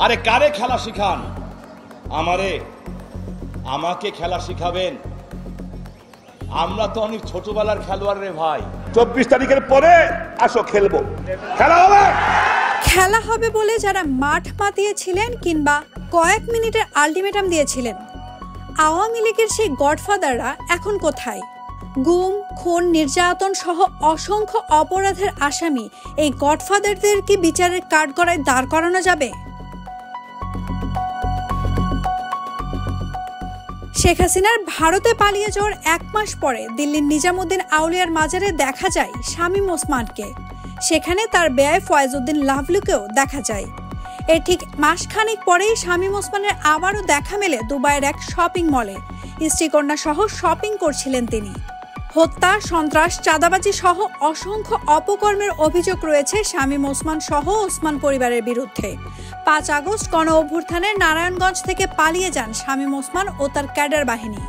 আরে কারে খেলা শিখান? আমাকে খেলা শিখাবেন? আমরা তো অনেক ছোটবেলার খেলোয়াড় রে ভাই। 24 তারিখের পরে আসো, খেলবো, খেলা হবে বলে যারা মাঠ মাতিয়েছিলেন কিংবা কয়েক মিনিটের আলটিমেটাম দিয়েছিলেন, আওয়ামী লীগের সেই গডফাদাররা এখন কোথায়? গুম, খুন, নির্যাতন সহ অসংখ্য অপরাধের আসামি এই গডফাদারদের কি বিচারের কাঠগড়ায় দাঁড় করানো যাবে? শেখ হাসিনার ভারতে পালিয়ে যাওয়ার 1 মাস পরে দিল্লির নিজামুদ্দিন আউলিয়ার মাজারে দেখা যায় শামীম ওসমানকে। সেখানে তার বেয়াই ফয়েজউদ্দিন লাভলুকেও দেখা যায়। এর ঠিক মাসখানেক পরেই শামীম ওসমানের আবারও দেখা মেলে দুবাইয়ের এক শপিং মলে। স্ত্রীকন্যা সহ শপিং করছিলেন তিনি। হত্যা, সন্ত্রাস, চাঁদাবাজি সহ অসংখ্য অপকর্মের অভিযোগ রয়েছে শামীম ওসমান সহ ওসমান পরিবারের বিরুদ্ধে। 5 আগস্ট গণ অভ্যুত্থানে নারায়ণগঞ্জ থেকে পালিয়ে যান শামীম ওসমান ও তার ক্যাডার বাহিনী।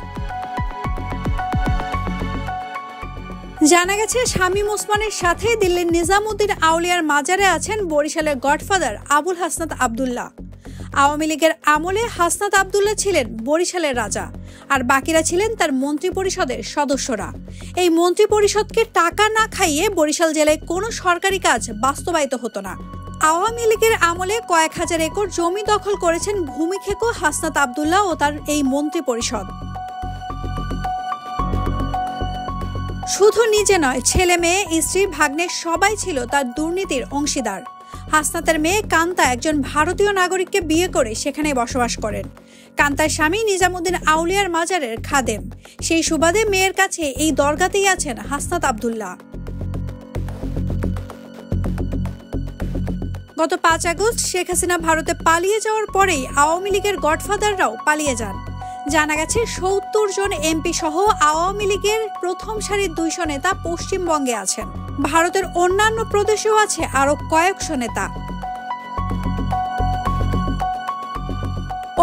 জানা গেছে শামীম ওসমানের সাথে দিল্লির নিজামুদ্দিন আউলিয়ার মাজারে আছেন বরিশালের গডফাদার আবুল হাসনাত আবদুল্লাহ। আওয়ামী লীগের আমলে হাসনাত আবদুল্লাহ ছিলেন বরিশালের রাজা, আর বাকিরা ছিলেন তার মন্ত্রী পরিষদের সদস্যরা। এই মন্ত্রী পরিষদকে টাকা না খাইয়ে বরিশাল জেলায় কোনো সরকারি কাজ বাস্তবায়িত হতো না। আওয়ামী লীগের আমলে কয়েক হাজার একর জমি দখল করেছেন ভূমিক্ষেকো হাসনাত আবদুল্লাহ ও তার এই মন্ত্রী পরিষদ। শুধু নিজে নয়, ছেলে মেয়ে, স্ত্রী, ভাগ্নে সবাই ছিল তার দুর্নীতির অংশীদার। হাসনাতের মেয়ে কান্তা একজন ভারতীয় নাগরিককে বিয়ে করে সেখানে বসবাস করেন। কান্তার স্বামী নিজামুদ্দিন আউলিয়ার মাজারের খাদেম। সেই সুবাদে মেয়ের কাছে এই দরগাতেই আছেন হাসনাত আবদুল্লাহ। গত 5 আগস্ট শেখ হাসিনা ভারতে পালিয়ে যাওয়ার পরেই আওয়ামী লীগের গডফাদাররাও পালিয়ে যান। জানা গেছে 70 জন এমপি সহ আওয়ামী লীগের প্রথম সারির 200 নেতা পশ্চিমবঙ্গে আছেন। ভারতের অন্যান্য প্রদেশেও আছে আরো কয়েকশো নেতা।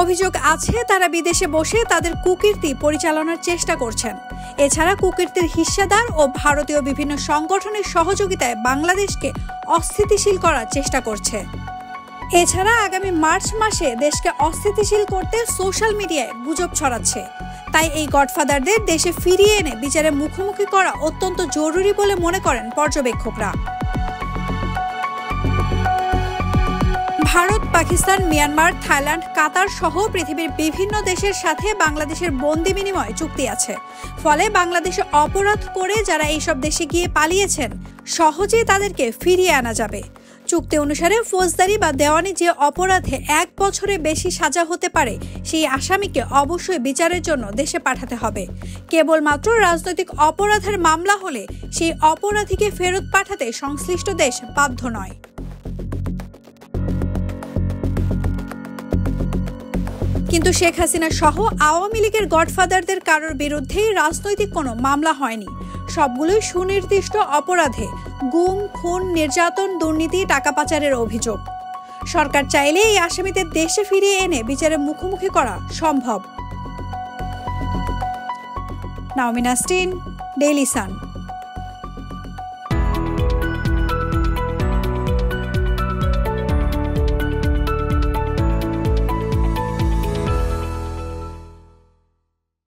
অভিযোগ আছে তারা বিদেশে বসে তাদের কুকীর্তি পরিচালনার চেষ্টা করছেন। এছাড়া কুকীর্তির হিস্সাদার ও ভারতীয় বিভিন্ন সংগঠনের সহযোগিতায় বাংলাদেশকে অস্থিতিশীল করার চেষ্টা করছে। এছাড়া আগামী মার্চ মাসে দেশকে অস্থিতিশীল করতে সোশ্যাল মিডিয়ায় গুজব ছড়াচ্ছে। তাই এই গডফাদারদের দেশে ফিরিয়ে এনে বিচারে মুখোমুখি করা অত্যন্ত জরুরি বলে মনে করেন পর্যবেক্ষকরা। ভারত, পাকিস্তান, মিয়ানমার, থাইল্যান্ড, কাতার সহ পৃথিবীর বিভিন্ন দেশের সাথে বাংলাদেশের বন্দি বিনিময় চুক্তি আছে। ফলে বাংলাদেশে অপরাধ করে যারা এইসব দেশে গিয়ে পালিয়েছেন সহজেই তাদেরকে ফিরিয়ে আনা যাবে। চুক্তি অনুসারে ফৌজদারি বা দেওয়ানি যে অপরাধে 1 বছরের বেশি সাজা হতে পারে সেই আসামিকে অবশ্যই বিচারের জন্য দেশে পাঠাতে হবে। কেবলমাত্র রাজনৈতিক অপরাধের মামলা হলে সেই অপরাধীকে ফেরত পাঠাতে সংশ্লিষ্ট দেশ বাধ্য নয়। কিন্তু শেখ হাসিনা সহ আওয়ামী লীগের গডফাদারদের কারোর বিরুদ্ধেই রাজনৈতিক কোনো মামলা হয়নি। সবগুলোই সুনির্দিষ্ট অপরাধে, গুম, খুন, নির্যাতন, দুর্নীতি, টাকা পাচারের অভিযোগ। সরকার চাইলে এই আসামিদের দেশে ফিরিয়ে এনে বিচারের মুখোমুখি করা সম্ভব। নাওমিন নাসরিন, ডেইলি সান।